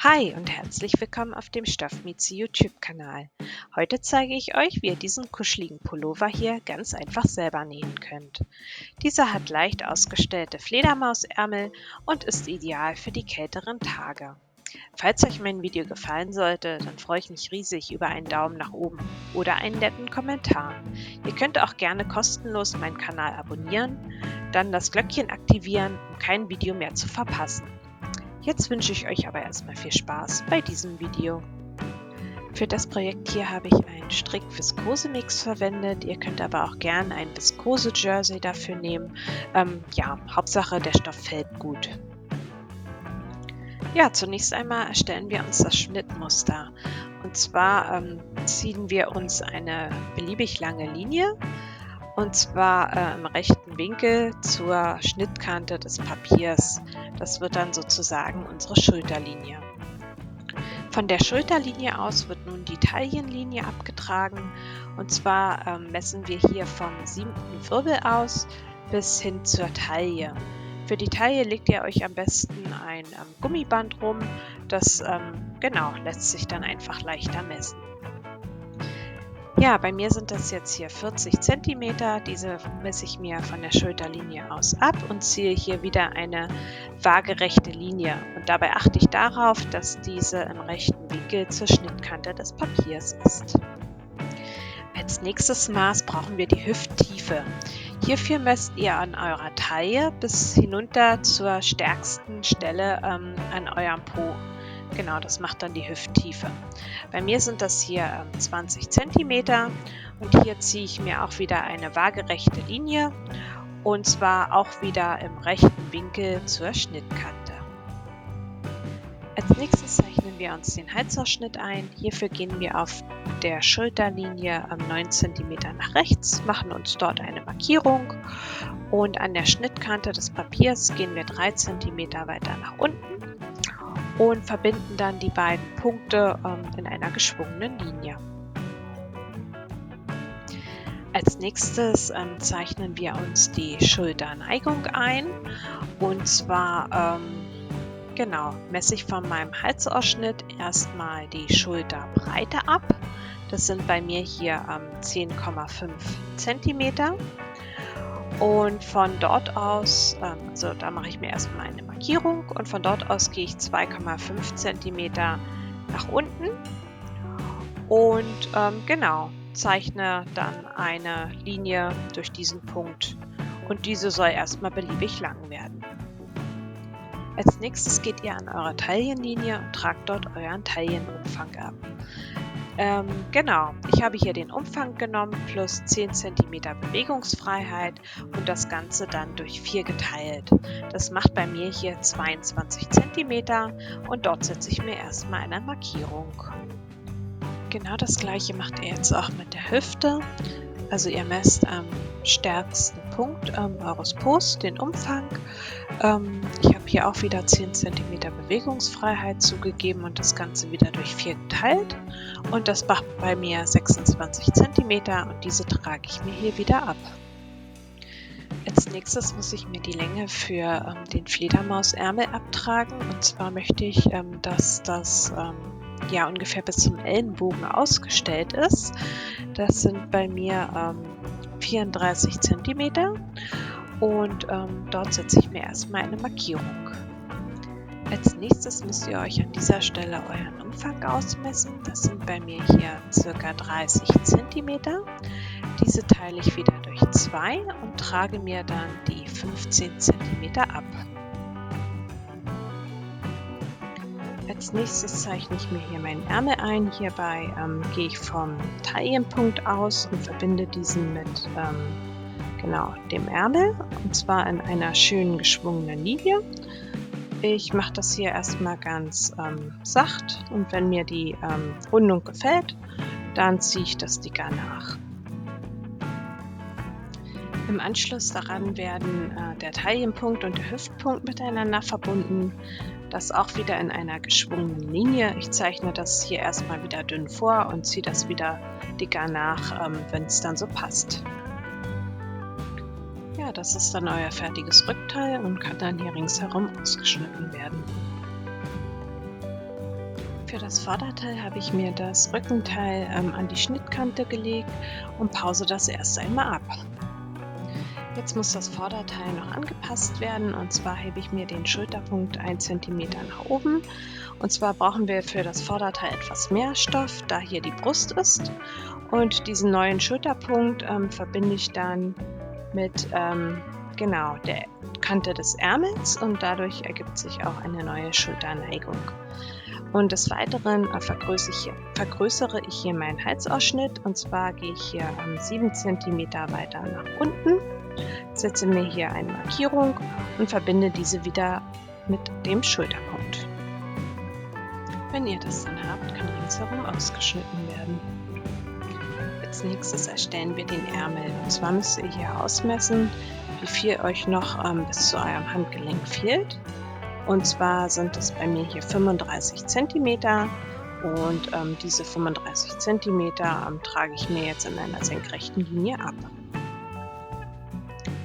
Hi und herzlich willkommen auf dem Stoffmiezi YouTube-Kanal. Heute zeige ich euch, wie ihr diesen kuscheligen Pullover hier ganz einfach selber nähen könnt. Dieser hat leicht ausgestellte Fledermausärmel und ist ideal für die kälteren Tage. Falls euch mein Video gefallen sollte, dann freue ich mich riesig über einen Daumen nach oben oder einen netten Kommentar. Ihr könnt auch gerne kostenlos meinen Kanal abonnieren, dann das Glöckchen aktivieren, um kein Video mehr zu verpassen. Jetzt wünsche ich euch aber erstmal viel Spaß bei diesem Video. Für das Projekt hier habe ich einen Strick-Viskose-Mix verwendet. Ihr könnt aber auch gerne ein Viskose-Jersey dafür nehmen. Hauptsache der Stoff fällt gut. Ja, zunächst einmal erstellen wir uns das Schnittmuster. Und zwar ziehen wir uns eine beliebig lange Linie. Und zwar im rechten Winkel zur Schnittkante des Papiers. Das wird dann sozusagen unsere Schulterlinie. Von der Schulterlinie aus wird nun die Taillenlinie abgetragen. Und zwar messen wir hier vom 7. Wirbel aus bis hin zur Taille. Für die Taille legt ihr euch am besten ein Gummiband rum. Das lässt sich dann einfach leichter messen. Ja, bei mir sind das jetzt hier 40 cm. Diese messe ich mir von der Schulterlinie aus ab und ziehe hier wieder eine waagerechte Linie. Und dabei achte ich darauf, dass diese im rechten Winkel zur Schnittkante des Papiers ist. Als nächstes Maß brauchen wir die Hüfttiefe. Hierfür messt ihr an eurer Taille bis hinunter zur stärksten Stelle an eurem Po. Genau, das macht dann die Hüfttiefe. Bei mir sind das hier 20 cm und hier ziehe ich mir auch wieder eine waagerechte Linie und zwar auch wieder im rechten Winkel zur Schnittkante. Als nächstes zeichnen wir uns den Halsausschnitt ein. Hierfür gehen wir auf der Schulterlinie 9 cm nach rechts, machen uns dort eine Markierung und an der Schnittkante des Papiers gehen wir 3 cm weiter nach unten und verbinden dann die beiden Punkte in einer geschwungenen Linie. Als nächstes zeichnen wir uns die Schulterneigung ein und zwar messe ich von meinem Halsausschnitt erstmal die Schulterbreite ab. Das sind bei mir hier 10,5 cm. Und von dort aus, da mache ich mir erstmal eine Markierung und von dort aus gehe ich 2,5 cm nach unten und zeichne dann eine Linie durch diesen Punkt und diese soll erstmal beliebig lang werden. Als nächstes geht ihr an eurer Taillenlinie und tragt dort euren Taillenumfang ab. Ich habe hier den Umfang genommen plus 10 cm Bewegungsfreiheit und das Ganze dann durch 4 geteilt. Das macht bei mir hier 22 cm und dort setze ich mir erstmal eine Markierung. Genau das gleiche macht ihr jetzt auch mit der Hüfte. Also ihr messt am stärksten Punkt eures Pos den Umfang. Ich habe hier auch wieder 10 cm Bewegungsfreiheit zugegeben und das Ganze wieder durch 4 geteilt. Und das macht bei mir 26 cm und diese trage ich mir hier wieder ab. Als nächstes muss ich mir die Länge für den Fledermausärmel abtragen. Und zwar möchte ich, dass das ungefähr bis zum Ellenbogen ausgestellt ist. Das sind bei mir 34 cm und dort setze ich mir erstmal eine Markierung. Als nächstes müsst ihr euch an dieser Stelle euren Umfang ausmessen. Das sind bei mir hier ca. 30 cm. Diese teile ich wieder durch 2 und trage mir dann die 15 cm ab. Als nächstes zeichne ich mir hier meinen Ärmel ein. Hierbei gehe ich vom Taillenpunkt aus und verbinde diesen mit dem Ärmel und zwar in einer schönen geschwungenen Linie. Ich mache das hier erstmal ganz sacht und wenn mir die Rundung gefällt, dann ziehe ich das dicker nach. Im Anschluss daran werden der Taillenpunkt und der Hüftpunkt miteinander verbunden. Das auch wieder in einer geschwungenen Linie. Ich zeichne das hier erstmal wieder dünn vor und ziehe das wieder dicker nach, wenn es dann so passt. Ja, das ist dann euer fertiges Rückteil und kann dann hier ringsherum ausgeschnitten werden. Für das Vorderteil habe ich mir das Rückenteil an die Schnittkante gelegt und pause das erst einmal ab. Jetzt muss das Vorderteil noch angepasst werden, und zwar hebe ich mir den Schulterpunkt 1 cm nach oben. Und zwar brauchen wir für das Vorderteil etwas mehr Stoff, da hier die Brust ist. Und diesen neuen Schulterpunkt verbinde ich dann mit genau der Kante des Ärmels, und dadurch ergibt sich auch eine neue Schulterneigung. Und des Weiteren vergrößere ich hier meinen Halsausschnitt, und zwar gehe ich hier 7 cm weiter nach unten, setze mir hier eine Markierung und verbinde diese wieder mit dem Schulterpunkt. Wenn ihr das dann habt, kann ringsherum ausgeschnitten werden. Als nächstes erstellen wir den Ärmel, und zwar müsst ihr hier ausmessen, wie viel euch noch bis zu eurem Handgelenk fehlt. Und zwar sind es bei mir hier 35 cm, und diese 35 cm trage ich mir jetzt in einer senkrechten Linie ab.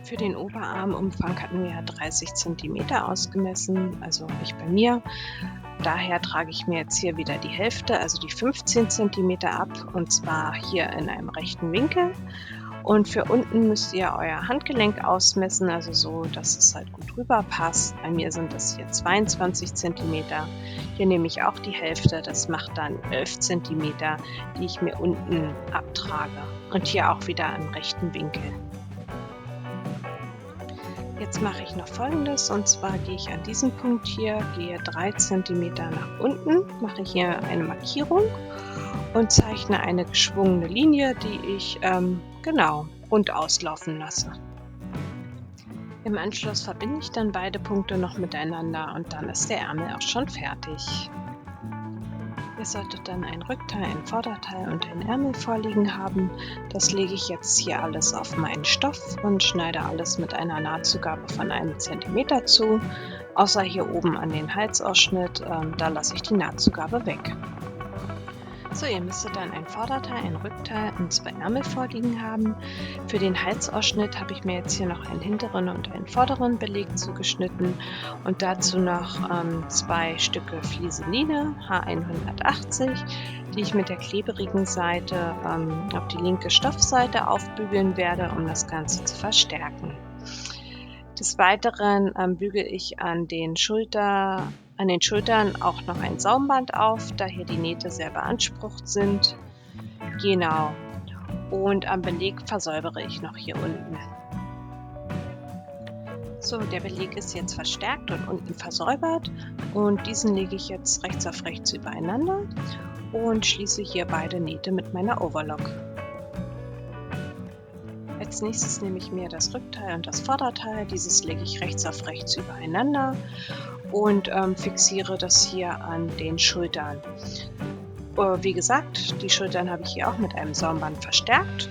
Für den Oberarmumfang hatten wir ja 30 cm ausgemessen, also nicht bei mir. Daher trage ich mir jetzt hier wieder die Hälfte, also die 15 cm ab, und zwar hier in einem rechten Winkel. Und für unten müsst ihr euer Handgelenk ausmessen, also so, dass es halt gut rüber passt. Bei mir sind das hier 22 cm. Hier nehme ich auch die Hälfte, das macht dann 11 cm, die ich mir unten abtrage. Und hier auch wieder im rechten Winkel. Jetzt mache ich noch Folgendes, und zwar gehe ich an diesem Punkt hier, gehe 3 cm nach unten, mache hier eine Markierung und zeichne eine geschwungene Linie, die ich rund auslaufen lasse. Im Anschluss verbinde ich dann beide Punkte noch miteinander, und dann ist der Ärmel auch schon fertig. Ihr solltet dann ein Rückteil, ein Vorderteil und ein Ärmel vorliegen haben. Das lege ich jetzt hier alles auf meinen Stoff und schneide alles mit einer Nahtzugabe von 1 cm zu, außer hier oben an den Halsausschnitt, da lasse ich die Nahtzugabe weg. So, ihr müsstet dann ein Vorderteil, ein Rückteil und 2 Ärmel vorliegen haben. Für den Halsausschnitt habe ich mir jetzt hier noch einen hinteren und einen vorderen Beleg zugeschnitten und dazu noch 2 Stücke Flieseline H180, die ich mit der kleberigen Seite auf die linke Stoffseite aufbügeln werde, um das Ganze zu verstärken. Des Weiteren bügele ich an den Schultern auch noch ein Saumband auf, da hier die Nähte sehr beansprucht sind. Genau. Und am Beleg versäubere ich noch hier unten. So, der Beleg ist jetzt verstärkt und unten versäubert, und diesen lege ich jetzt rechts auf rechts übereinander und schließe hier beide Nähte mit meiner Overlock. Als nächstes nehme ich mir das Rückteil und das Vorderteil, dieses lege ich rechts auf rechts übereinander und fixiere das hier an den Schultern. Wie gesagt, die Schultern habe ich hier auch mit einem Saumband verstärkt,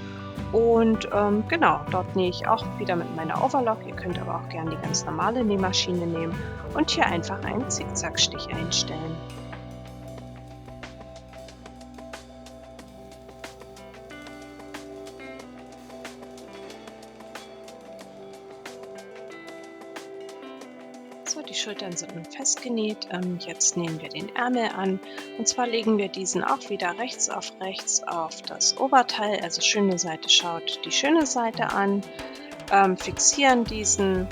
und genau, dort nähe ich auch wieder mit meiner Overlock. Ihr könnt aber auch gerne die ganz normale Nähmaschine nehmen und hier einfach einen Zickzackstich einstellen. So, die Schultern sind nun festgenäht. Jetzt nähen wir den Ärmel an, und zwar legen wir diesen auch wieder rechts auf das Oberteil, also schöne Seite schaut die schöne Seite an, fixieren diesen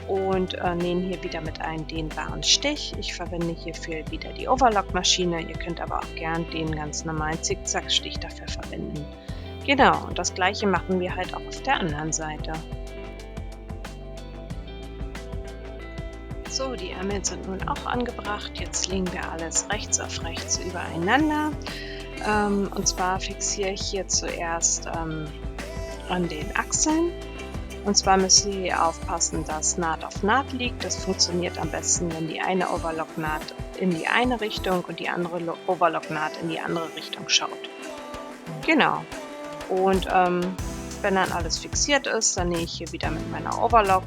und nähen hier wieder mit einem dehnbaren Stich. Ich verwende hierfür wieder die Overlock-Maschine, ihr könnt aber auch gern den ganz normalen Zickzackstich dafür verwenden. Genau, und das gleiche machen wir halt auch auf der anderen Seite. So, die Ärmel sind nun auch angebracht. Jetzt legen wir alles rechts auf rechts übereinander. Und zwar fixiere ich hier zuerst an den Achseln. Und zwar müsst ihr hier aufpassen, dass Naht auf Naht liegt. Das funktioniert am besten, wenn die eine Overlock-Naht in die eine Richtung und die andere Overlock-Naht in die andere Richtung schaut. Genau. Und wenn dann alles fixiert ist, dann nähe ich hier wieder mit meiner Overlock.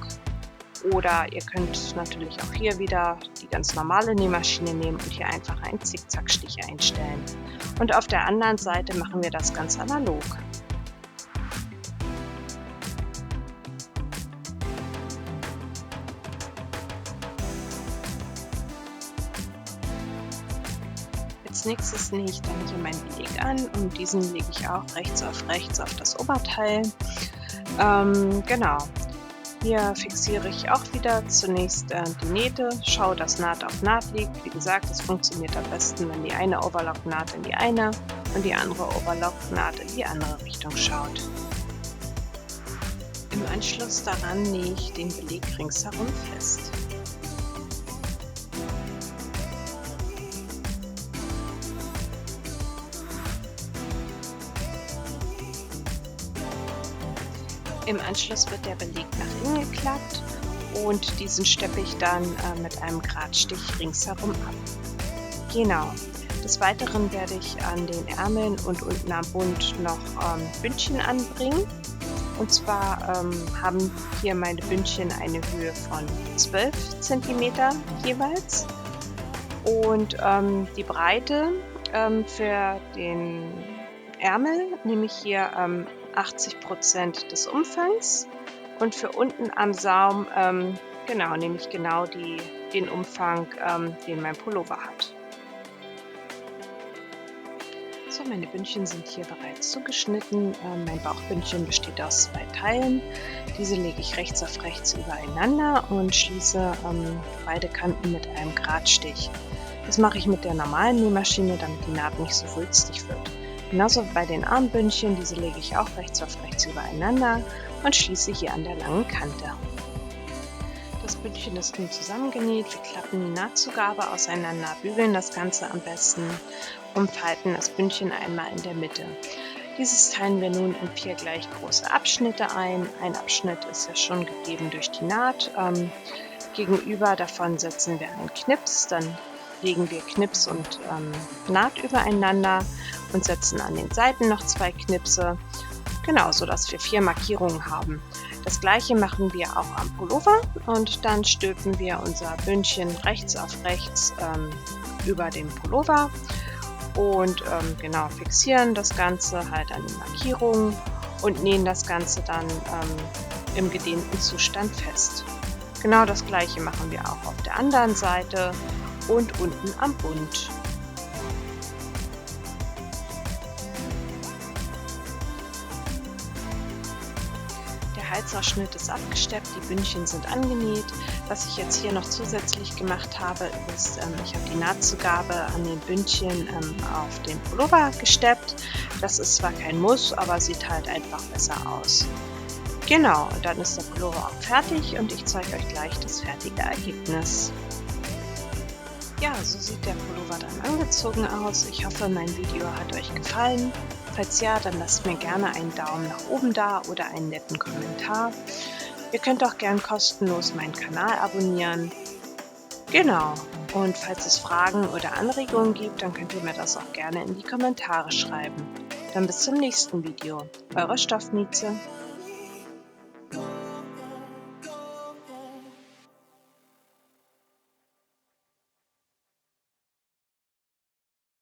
Oder ihr könnt natürlich auch hier wieder die ganz normale Nähmaschine nehmen und hier einfach einen Zickzackstich einstellen. Und auf der anderen Seite machen wir das ganz analog. Als nächstes nähe ich dann hier meinen Beleg an und diesen lege ich auch rechts auf das Oberteil. Genau. Hier fixiere ich auch wieder zunächst die Nähte, schaue, dass Naht auf Naht liegt. Wie gesagt, es funktioniert am besten, wenn die eine Overlock-Naht in die eine und die andere Overlock-Naht in die andere Richtung schaut. Im Anschluss daran nähe ich den Beleg ringsherum fest. Im Anschluss wird der Beleg nach innen geklappt und diesen steppe ich dann mit einem Gradstich ringsherum ab. Genau. Des Weiteren werde ich an den Ärmeln und unten am Bund noch Bündchen anbringen. Und zwar haben hier meine Bündchen eine Höhe von 12 cm jeweils. Und die Breite für den Ärmel nehme ich hier 80% des Umfangs und für unten am Saum nehme ich genau den Umfang, den mein Pullover hat. So, meine Bündchen sind hier bereits zugeschnitten. Mein Bauchbündchen besteht aus 2 Teilen. Diese lege ich rechts auf rechts übereinander und schließe beide Kanten mit einem Gradstich. Das mache ich mit der normalen Nähmaschine, damit die Naht nicht so wulstig wird. Genauso bei den Armbündchen, diese lege ich auch rechts auf rechts übereinander und schließe hier an der langen Kante. Das Bündchen ist nun zusammengenäht, wir klappen die Nahtzugabe auseinander, bügeln das Ganze am besten und falten das Bündchen einmal in der Mitte. Dieses teilen wir nun in 4 gleich große Abschnitte ein. Ein Abschnitt ist ja schon gegeben durch die Naht. Gegenüber davon setzen wir einen Knips, dann legen wir Knips und Naht übereinander und setzen an den Seiten noch 2 Knipse, genau, sodass wir 4 Markierungen haben. Das gleiche machen wir auch am Pullover und dann stülpen wir unser Bündchen rechts auf rechts über den Pullover und genau fixieren das Ganze halt an den Markierungen und nähen das Ganze dann im gedehnten Zustand fest. Genau das gleiche machen wir auch auf der anderen Seite und unten am Bund. Der Halsausschnitt ist abgesteppt, die Bündchen sind angenäht. Was ich jetzt hier noch zusätzlich gemacht habe, ist, ich habe die Nahtzugabe an den Bündchen auf den Pullover gesteppt. Das ist zwar kein Muss, aber sieht halt einfach besser aus. Genau, und dann ist der Pullover auch fertig und ich zeige euch gleich das fertige Ergebnis. Ja, so sieht der Pullover dann angezogen aus. Ich hoffe, mein Video hat euch gefallen. Falls ja, dann lasst mir gerne einen Daumen nach oben da oder einen netten Kommentar. Ihr könnt auch gern kostenlos meinen Kanal abonnieren. Genau, und falls es Fragen oder Anregungen gibt, dann könnt ihr mir das auch gerne in die Kommentare schreiben. Dann bis zum nächsten Video. Eure Stoffmieze.